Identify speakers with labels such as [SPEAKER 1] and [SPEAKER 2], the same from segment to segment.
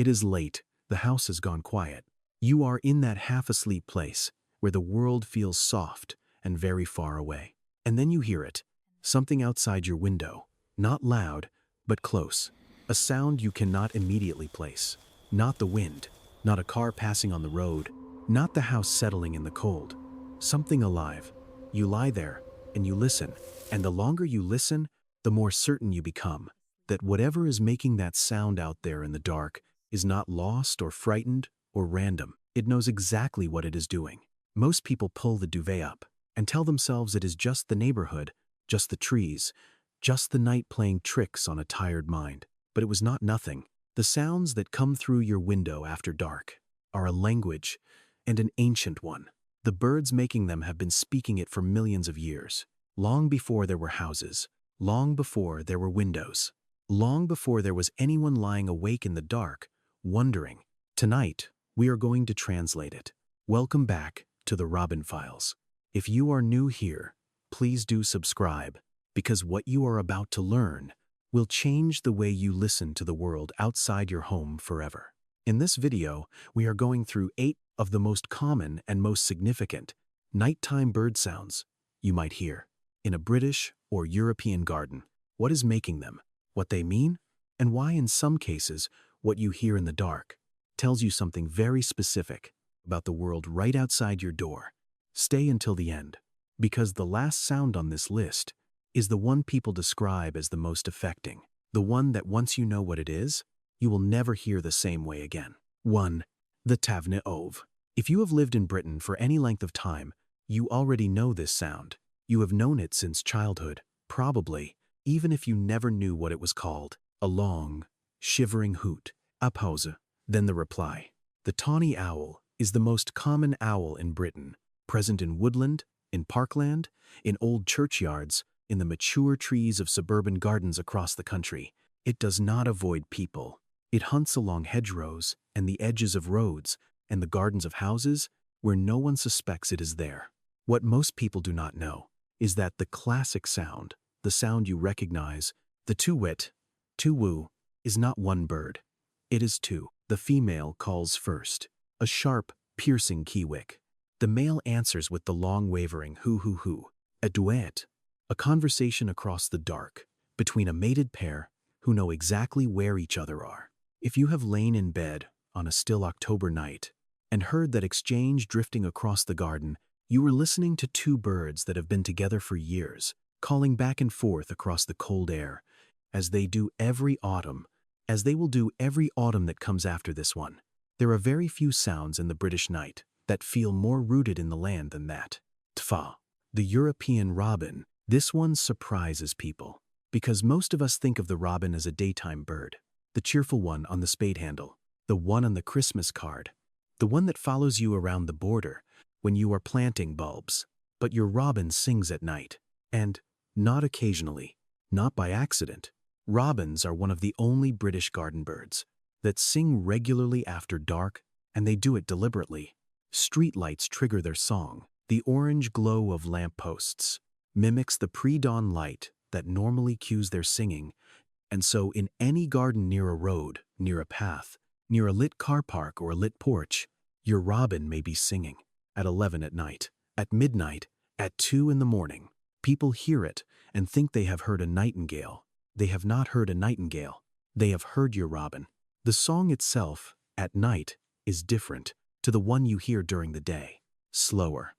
[SPEAKER 1] It is late, the house has gone quiet. You are in that half-asleep place where the world feels soft and very far away. And then you hear it, something outside your window, not loud, but close. A sound you cannot immediately place. Not the wind, not a car passing on the road, not the house settling in the cold. Something alive. You lie there and you listen, and the longer you listen, the more certain you become that whatever is making that sound out there in the dark is not lost or frightened or random. It knows exactly what it is doing. Most people pull the duvet up and tell themselves it is just the neighborhood, just the trees, just the night playing tricks on a tired mind. But it was not nothing. The sounds that come through your window after dark are a language, and an ancient one. The birds making them have been speaking it for millions of years, long before there were houses, long before there were windows, long before there was anyone lying awake in the dark, wondering. Tonight, we are going to translate it. Welcome back to the Robin Files. If you are new here, please do subscribe, because what you are about to learn will change the way you listen to the world outside your home forever. In this video, we are going through 8 of the most common and most significant nighttime bird sounds you might hear in a British or European garden. What is making them, what they mean, and why in some cases what you hear in the dark tells you something very specific about the world right outside your door. Stay until the end, because the last sound on this list is the one people describe as the most affecting, the one that once you know what it is, you will never hear the same way again. 1. The Tawny Owl. If you have lived in Britain for any length of time, you already know this sound. You have known it since childhood, probably, even if you never knew what it was called. A long, shivering hoot. A pause. Then the reply. The Tawny Owl is the most common owl in Britain, present in woodland, in parkland, in old churchyards, in the mature trees of suburban gardens across the country. It does not avoid people. It hunts along hedgerows and the edges of roads and the gardens of houses where no one suspects it is there. What most people do not know is that the classic sound, the sound you recognize, the tuwit, tuwoo, is not one bird. It is two. The female calls first, a sharp, piercing kiwik. The male answers with the long wavering hoo-hoo-hoo, a duet, a conversation across the dark between a mated pair who know exactly where each other are. If you have lain in bed on a still October night and heard that exchange drifting across the garden, you were listening to two birds that have been together for years, calling back and forth across the cold air, as they do every autumn, as they will do every autumn that comes after this one. There are very few sounds in the British night that feel more rooted in the land than that. Tfa, the European robin. This one surprises people, because most of us think of the robin as a daytime bird, the cheerful one on the spade handle, the one on the Christmas card, the one that follows you around the border when you are planting bulbs. But your robin sings at night, and, not occasionally, not by accident, robins are one of the only British garden birds that sing regularly after dark, and they do it deliberately. Streetlights trigger their song. The orange glow of lampposts mimics the pre-dawn light that normally cues their singing, and so in any garden near a road, near a path, near a lit car park or a lit porch, your robin may be singing. At 11 at night, at midnight, at 2 in the morning. People hear it and think they have heard a nightingale. They have not heard a nightingale. They have heard your robin. The song itself, at night, is different to the one you hear during the day. Slower,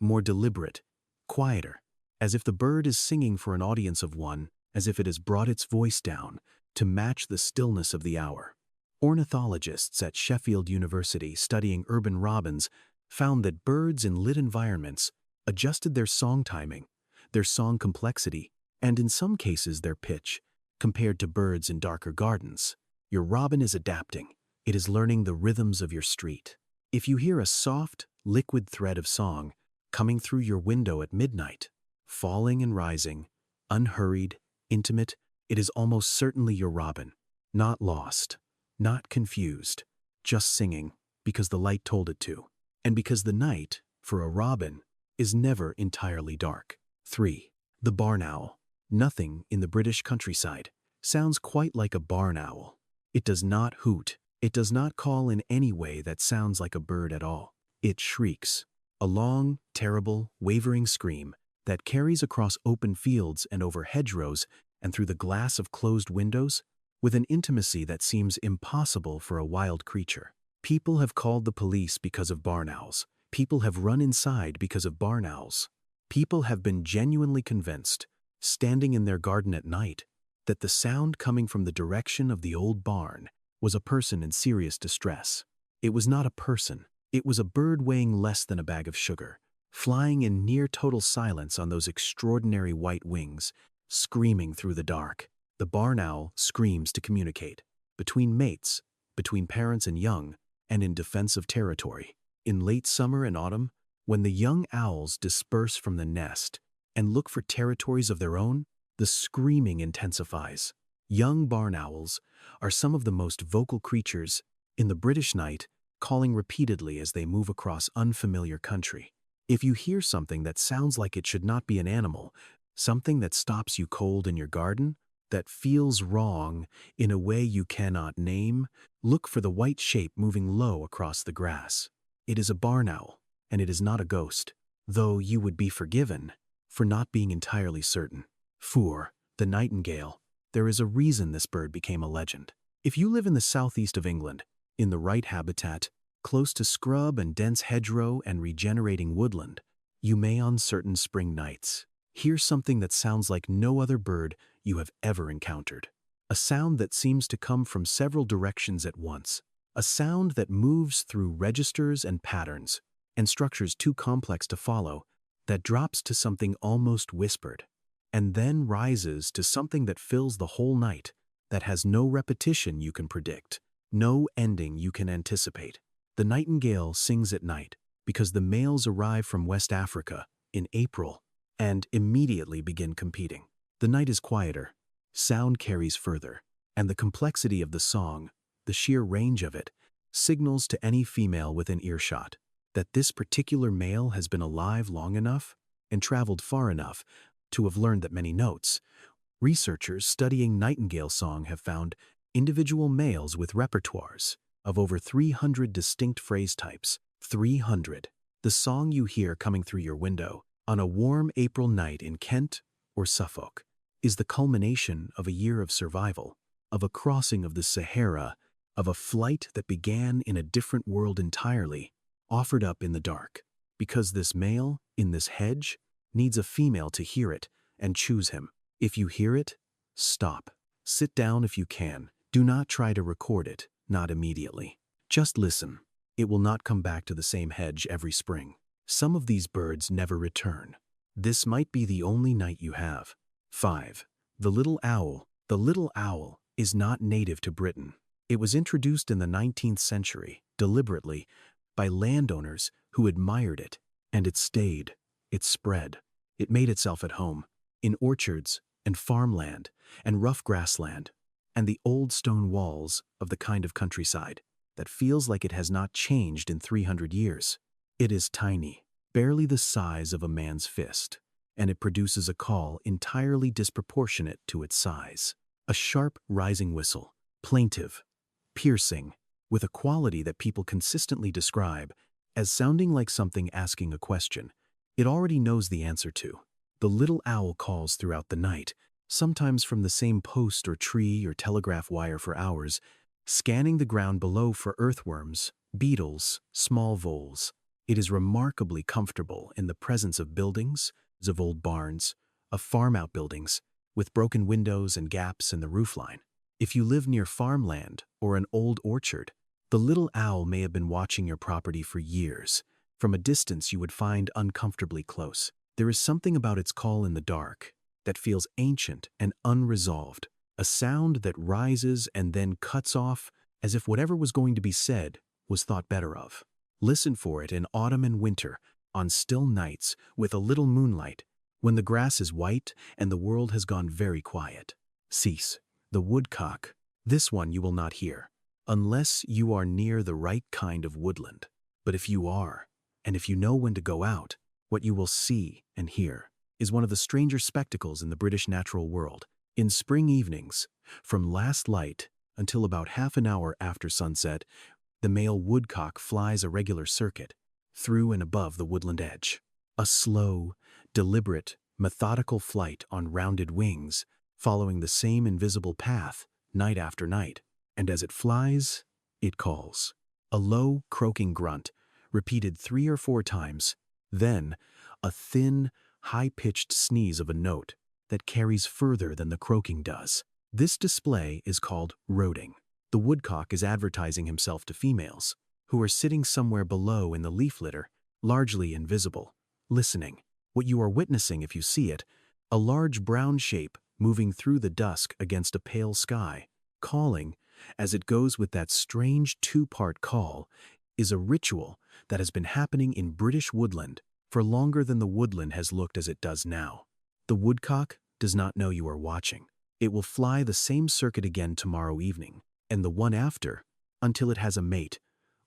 [SPEAKER 1] more deliberate, quieter, as if the bird is singing for an audience of one, as if it has brought its voice down to match the stillness of the hour. Ornithologists at Sheffield University studying urban robins found that birds in lit environments adjusted their song timing, their song complexity, and in some cases their pitch, compared to birds in darker gardens. Your robin is adapting. It is learning the rhythms of your street. If you hear a soft, liquid thread of song coming through your window at midnight, falling and rising, unhurried, intimate, it is almost certainly your robin. Not lost, not confused, just singing because the light told it to, and because the night, for a robin, is never entirely dark. 3. The barn owl. Nothing in the British countryside sounds quite like a barn owl. It does not hoot, It does not call in any way that sounds like a bird at all. It shrieks, a long, terrible, wavering scream that carries across open fields and over hedgerows and through the glass of closed windows with an intimacy that seems impossible for a wild creature. People have called the police because of barn owls. People have run inside because of barn owls. People have been genuinely convinced, standing in their garden at night, that the sound coming from the direction of the old barn was a person in serious distress. It was not a person. It was a bird weighing less than a bag of sugar, flying in near total silence on those extraordinary white wings, screaming through the dark. The barn owl screams to communicate, between mates, between parents and young, and in defense of territory. In late summer and autumn, when the young owls disperse from the nest and look for territories of their own, the screaming intensifies. Young barn owls are some of the most vocal creatures in the British night, calling repeatedly as they move across unfamiliar country. If you hear something that sounds like it should not be an animal, something that stops you cold in your garden, that feels wrong in a way you cannot name, look for the white shape moving low across the grass. It is a barn owl, and it is not a ghost, though you would be forgiven for not being entirely certain. 4. The nightingale. There is a reason this bird became a legend. If you live in the southeast of England, in the right habitat, close to scrub and dense hedgerow and regenerating woodland, you may on certain spring nights hear something that sounds like no other bird you have ever encountered. A sound that seems to come from several directions at once. A sound that moves through registers and patterns and structures too complex to follow, that drops to something almost whispered, and then rises to something that fills the whole night, that has no repetition you can predict, no ending you can anticipate. The nightingale sings at night because the males arrive from West Africa in April and immediately begin competing. The night is quieter, sound carries further, and the complexity of the song, the sheer range of it, signals to any female within earshot that this particular male has been alive long enough and traveled far enough to have learned that many notes. Researchers studying nightingale song have found individual males with repertoires of over 300 distinct phrase types. 300. The song you hear coming through your window on a warm April night in Kent or Suffolk is the culmination of a year of survival, of a crossing of the Sahara, of a flight that began in a different world entirely, offered up in the dark, because this male, in this hedge, needs a female to hear it and choose him. If you hear it, stop. Sit down if you can. Do not try to record it, not immediately. Just listen. It will not come back to the same hedge every spring. Some of these birds never return. This might be the only night you have. 5. The little owl. The little owl is not native to Britain. It was introduced in the 19th century, deliberately, by landowners who admired it, and it stayed. It spread. It made itself at home, in orchards and farmland and rough grassland, and the old stone walls of the kind of countryside that feels like it has not changed in 300 years. It is tiny, barely the size of a man's fist, and it produces a call entirely disproportionate to its size. A sharp, rising whistle, plaintive, piercing, with a quality that people consistently describe as sounding like something asking a question it already knows the answer to. The little owl calls throughout the night, sometimes from the same post or tree or telegraph wire for hours, scanning the ground below for earthworms, beetles, small voles. It is remarkably comfortable in the presence of buildings, of old barns, of farm outbuildings, with broken windows and gaps in the roofline. If you live near farmland or an old orchard, the little owl may have been watching your property for years. From a distance you would find uncomfortably close. There is something about its call in the dark that feels ancient and unresolved, a sound that rises and then cuts off as if whatever was going to be said was thought better of. Listen for it in autumn and winter, on still nights with a little moonlight, when the grass is white and the world has gone very quiet. Cease. The woodcock. This one you will not hear, unless you are near the right kind of woodland. But if you are, and if you know when to go out, what you will see and hear is one of the stranger spectacles in the British natural world. In spring evenings, from last light until about half an hour after sunset, the male woodcock flies a regular circuit through and above the woodland edge. A slow, deliberate, methodical flight on rounded wings, following the same invisible path night after night. And as it flies, it calls. A low, croaking grunt, repeated 3 or 4 times, then a thin, high-pitched sneeze of a note that carries further than the croaking does. This display is called roding. The woodcock is advertising himself to females, who are sitting somewhere below in the leaf litter, largely invisible, listening. What you are witnessing, if you see it, a large brown shape moving through the dusk against a pale sky, calling, as it goes with that strange 2-part call, is a ritual that has been happening in British woodland for longer than the woodland has looked as it does now. The woodcock does not know you are watching. It will fly the same circuit again tomorrow evening, and the one after, until it has a mate,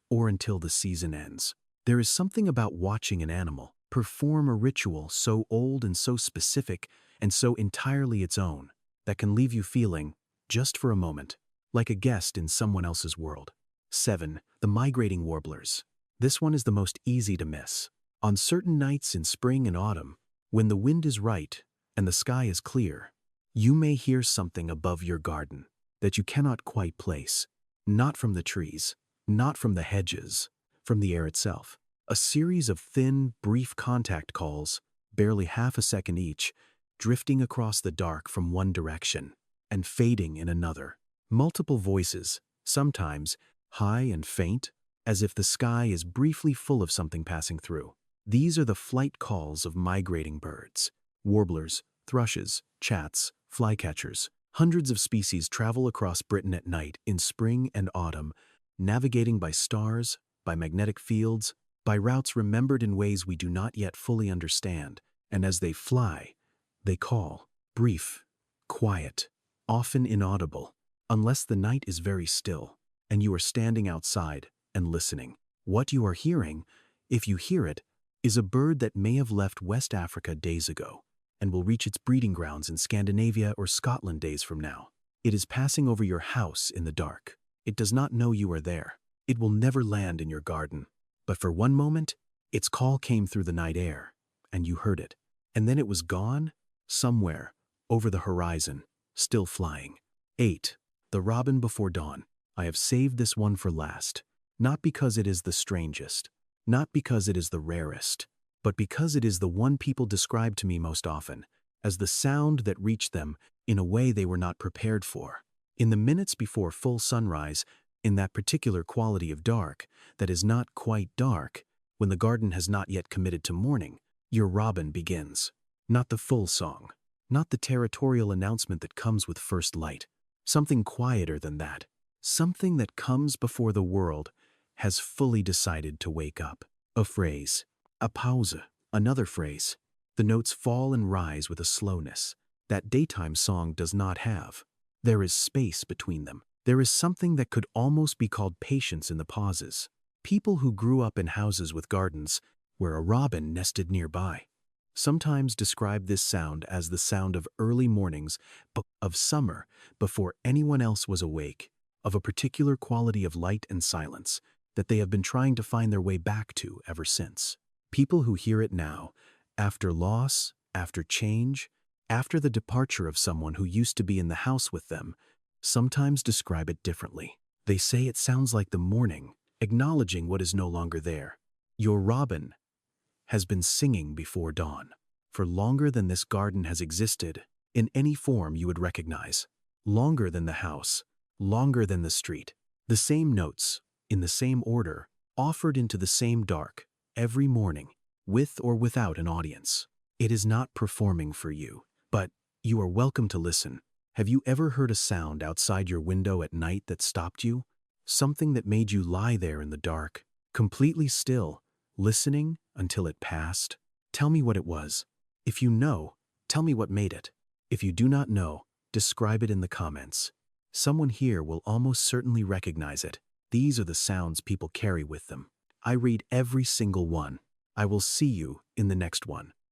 [SPEAKER 1] or until the season ends. There is something about watching an animal perform a ritual so old and so specific and so entirely its own that can leave you feeling, just for a moment, like a guest in someone else's world. 7. The migrating warblers. This one is the most easy to miss. On certain nights in spring and autumn, when the wind is right and the sky is clear, you may hear something above your garden that you cannot quite place, not from the trees, not from the hedges, from the air itself. A series of thin, brief contact calls, barely half a second each, drifting across the dark from one direction and fading in another. Multiple voices, sometimes high and faint, as if the sky is briefly full of something passing through. These are the flight calls of migrating birds. Warblers, thrushes, chats, flycatchers. Hundreds of species travel across Britain at night in spring and autumn, navigating by stars, by magnetic fields, by routes remembered in ways we do not yet fully understand. And as they fly, they call. Brief, quiet, often inaudible, unless the night is very still, and you are standing outside and listening. What you are hearing, if you hear it, is a bird that may have left West Africa days ago and will reach its breeding grounds in Scandinavia or Scotland days from now. It is passing over your house in the dark. It does not know you are there. It will never land in your garden. But for one moment, its call came through the night air, and you heard it. And then it was gone, somewhere, over the horizon, still flying. 8. The robin before dawn. I have saved this one for last, not because it is the strangest, not because it is the rarest, but because it is the one people describe to me most often as the sound that reached them in a way they were not prepared for. In the minutes before full sunrise, in that particular quality of dark that is not quite dark, when the garden has not yet committed to morning, your robin begins. Not the full song, not the territorial announcement that comes with first light. Something quieter than that. Something that comes before the world has fully decided to wake up. A phrase, a pause, another phrase. The notes fall and rise with a slowness that daytime song does not have. There is space between them. There is something that could almost be called patience in the pauses. People who grew up in houses with gardens where a robin nested nearby sometimes describe this sound as the sound of early mornings of summer before anyone else was awake, of a particular quality of light and silence that they have been trying to find their way back to ever since. People who hear it now, after loss, after change, after the departure of someone who used to be in the house with them, sometimes describe it differently. They say it sounds like the morning, acknowledging what is no longer there. Your robin has been singing before dawn, for longer than this garden has existed, in any form you would recognize. Longer than the house, longer than the street. The same notes, in the same order, offered into the same dark, every morning, with or without an audience. It is not performing for you, but you are welcome to listen. Have you ever heard a sound outside your window at night that stopped you? Something that made you lie there in the dark, completely still, listening until it passed? Tell me what it was. If you know, tell me what made it. If you do not know, describe it in the comments. Someone here will almost certainly recognize it. These are the sounds people carry with them. I read every single one. I will see you in the next one.